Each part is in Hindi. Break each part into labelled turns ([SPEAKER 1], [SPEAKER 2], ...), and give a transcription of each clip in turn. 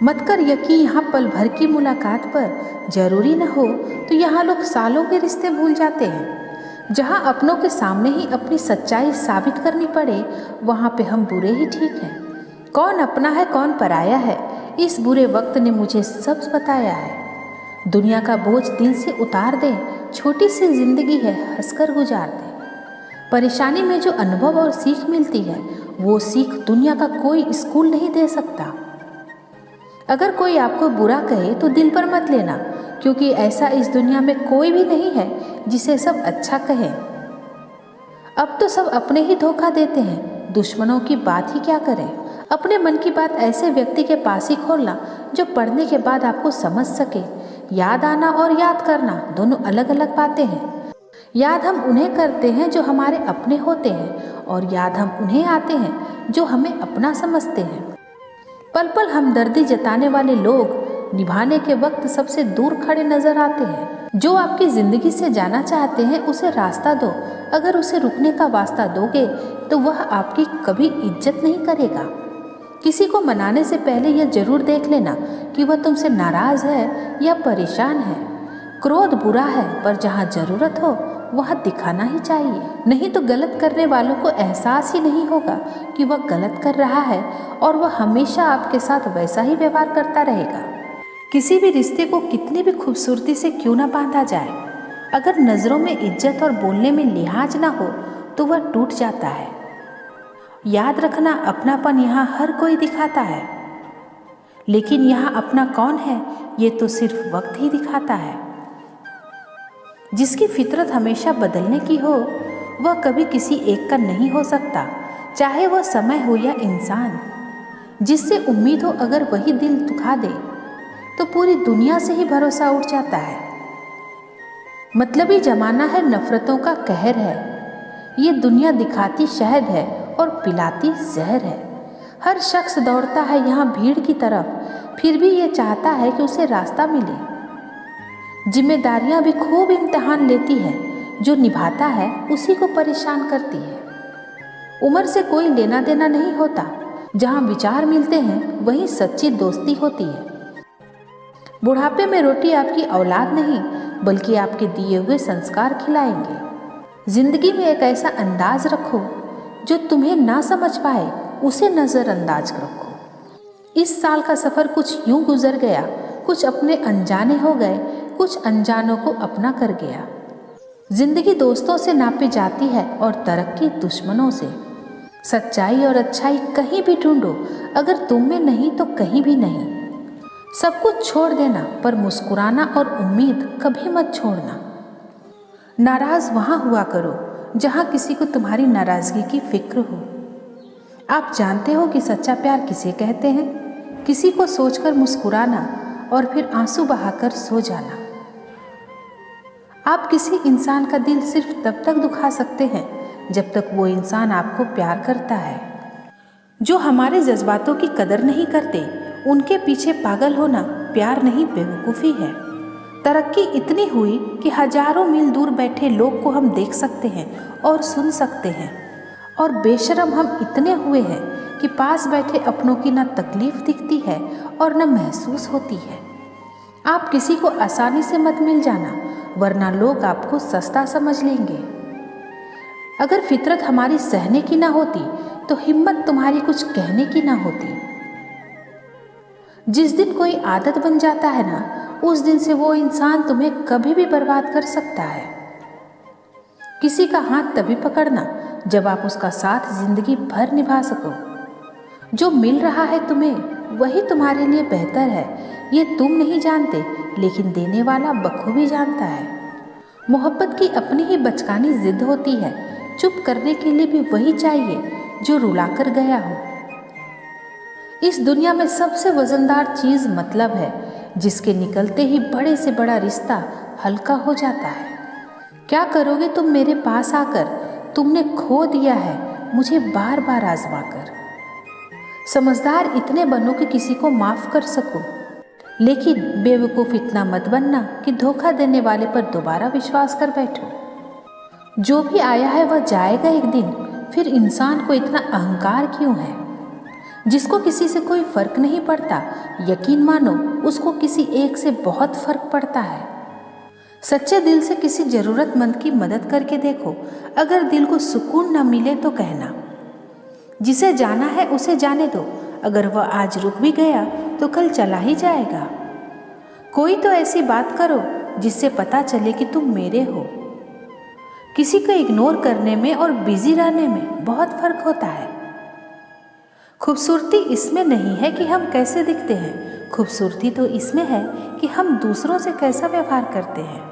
[SPEAKER 1] मत कर यकीन यहाँ पल भर की मुलाकात पर, जरूरी न हो तो यहाँ लोग सालों के रिश्ते भूल जाते हैं। जहाँ अपनों के सामने ही अपनी सच्चाई साबित करनी पड़े, वहाँ पे हम बुरे ही ठीक हैं। कौन अपना है कौन पराया है, इस बुरे वक्त ने मुझे सब बताया है। दुनिया का बोझ दिल से उतार दे, छोटी सी जिंदगी है हंसकर गुजार दे। परेशानी में जो अनुभव और सीख मिलती है, वो सीख दुनिया का कोई स्कूल नहीं दे सकता। अगर कोई आपको बुरा कहे तो दिल पर मत लेना, क्योंकि ऐसा इस दुनिया में कोई भी नहीं है जिसे सब अच्छा कहें। अब तो सब अपने ही धोखा देते हैं, दुश्मनों की बात ही क्या करें। अपने मन की बात ऐसे व्यक्ति के पास ही खोलना जो पढ़ने के बाद आपको समझ सके। याद आना और याद करना दोनों अलग अलग बातें हैं। याद हम उन्हें करते हैं जो हमारे अपने होते हैं, और याद हम उन्हें आते हैं जो हमें अपना समझते हैं। पल पल हमदर्दी जताने वाले लोग निभाने के वक्त सबसे दूर खड़े नजर आते हैं। जो आपकी जिंदगी से जाना चाहते हैं उसे रास्ता दो, अगर उसे रुकने का वास्ता दोगे तो वह आपकी कभी इज्जत नहीं करेगा। किसी को मनाने से पहले यह जरूर देख लेना कि वह तुमसे नाराज है या परेशान है। क्रोध बुरा है, पर जहाँ जरूरत हो वह दिखाना ही चाहिए, नहीं तो गलत करने वालों को एहसास ही नहीं होगा कि वह गलत कर रहा है, और वह हमेशा आपके साथ वैसा ही व्यवहार करता रहेगा। किसी भी रिश्ते को कितनी भी खूबसूरती से क्यों ना बांधा जाए, अगर नज़रों में इज्जत और बोलने में लिहाज ना हो तो वह टूट जाता है। याद रखना, अपनापन यहाँ हर कोई दिखाता है, लेकिन यहाँ अपना कौन है ये तो सिर्फ वक्त ही दिखाता है। जिसकी फितरत हमेशा बदलने की हो, वह कभी किसी एक का नहीं हो सकता, चाहे वह समय हो या इंसान। जिससे उम्मीद हो अगर वही दिल दुखा दे, तो पूरी दुनिया से ही भरोसा उठ जाता है। मतलबी जमाना है, नफरतों का कहर है। ये दुनिया दिखाती शहद है और पिलाती जहर है। हर शख्स दौड़ता है यहाँ भीड़ की तरफ, फिर भी ये चाहता है कि उसे रास्ता मिले। जिम्मेदारियां भी खूब इम्तिहान लेती है, जो निभाता है उसी को परेशान करती है। उम्र से कोई लेना देना नहीं होता, जहाँ विचार मिलते हैं वहीं सच्ची दोस्ती होती है। बुढ़ापे में रोटी आपकी औलाद नहीं, बल्कि आपके दिए हुए संस्कार खिलाएंगे। जिंदगी में एक ऐसा अंदाज रखो जो तुम्हें ना समझ पाए उसे नज़रअंदाज रखो। इस साल का सफ़र कुछ यूं गुजर गया, कुछ अपने अनजाने हो गए, कुछ अनजानों को अपना कर गया। जिंदगी दोस्तों से नापी जाती है और तरक्की दुश्मनों से। सच्चाई और अच्छाई कहीं भी ढूंढो, अगर तुम में नहीं तो कहीं भी नहीं। सब कुछ छोड़ देना, पर मुस्कुराना और उम्मीद कभी मत छोड़ना। नाराज वहाँ हुआ करो जहाँ किसी को तुम्हारी नाराजगी की फिक्र हो। आप जानते हो कि सच्चा प्यार किसे कहते हैं? किसी को सोचकर मुस्कुराना और फिर आंसू बहाकर सो जाना। आप किसी इंसान का दिल सिर्फ तब तक दुखा सकते हैं जब तक वो इंसान आपको प्यार करता है। जो हमारे जज्बातों की कदर नहीं करते, उनके पीछे पागल होना प्यार नहीं बेवकूफ़ी है। तरक्की इतनी हुई कि हजारों मील दूर बैठे लोग को हम देख सकते हैं और सुन सकते हैं, और बेशरम हम इतने हुए हैं कि पास बैठे अपनों की न तकलीफ दिखती है और न महसूस होती है। आप किसी को आसानी से मत मिल जाना, वरना लोग आपको सस्ता समझ लेंगे। अगर फितरत हमारी सहने की ना होती तो हिम्मत तुम्हारी कुछ कहने की ना होती। जिस दिन कोई आदत बन जाता है ना, उस दिन से वो इंसान तुम्हें कभी भी बर्बाद कर सकता है। किसी का हाथ तभी पकड़ना जब आप उसका साथ जिंदगी भर निभा सको। जो मिल रहा है तुम्हें वही तुम्हारे लिए बेहतर है, ये तुम नहीं जानते, लेकिन देने वाला बखूबी जानता है। मोहब्बत की अपनी ही बचकानी जिद होती है, चुप करने के लिए भी वही चाहिए जो रुलाकर गया हो। इस दुनिया में सबसे वजनदार चीज़ मतलब है, जिसके निकलते ही बड़े से बड़ा रिश्ता हल्का हो जाता है। क्या करोगे तुम मेरे पास आकर? तुमने खो दिया है मुझे बार बार आजमा कर। समझदार इतने बनो कि किसी को माफ़ कर सको, लेकिन बेवकूफ़ इतना मत बनना कि धोखा देने वाले पर दोबारा विश्वास कर बैठो। जो भी आया है वह जाएगा एक दिन, फिर इंसान को इतना अहंकार क्यों है? जिसको किसी से कोई फर्क नहीं पड़ता, यकीन मानो उसको किसी एक से बहुत फर्क पड़ता है। सच्चे दिल से किसी जरूरतमंद की मदद करके देखो, अगर दिल को सुकून न मिले तो कहना। जिसे जाना है उसे जाने दो, अगर वह आज रुक भी गया तो कल चला ही जाएगा। कोई तो ऐसी बात करो जिससे पता चले कि तुम मेरे हो। किसी को इग्नोर करने में और बिजी रहने में बहुत फर्क होता है। खूबसूरती इसमें नहीं है कि हम कैसे दिखते हैं, खूबसूरती तो इसमें है कि हम दूसरों से कैसा व्यवहार करते हैं।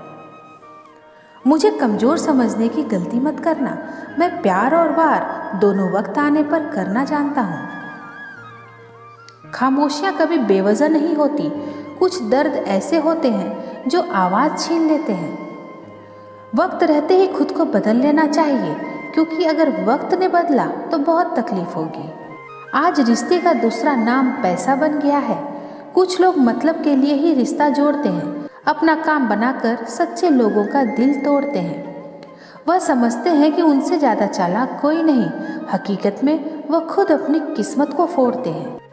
[SPEAKER 1] मुझे कमज़ोर समझने की गलती मत करना, मैं प्यार और वार दोनों वक्त आने पर करना जानता हूँ। खामोशियाँ कभी बेवजह नहीं होती, कुछ दर्द ऐसे होते हैं जो आवाज़ छीन लेते हैं। वक्त रहते ही खुद को बदल लेना चाहिए, क्योंकि अगर वक्त ने बदला तो बहुत तकलीफ होगी। आज रिश्ते का दूसरा नाम पैसा बन गया है। कुछ लोग मतलब के लिए ही रिश्ता जोड़ते हैं, अपना काम बनाकर सच्चे लोगों का दिल तोड़ते हैं। वह समझते हैं कि उनसे ज़्यादा चालाक कोई नहीं, हकीकत में वह खुद अपनी किस्मत को फोड़ते हैं।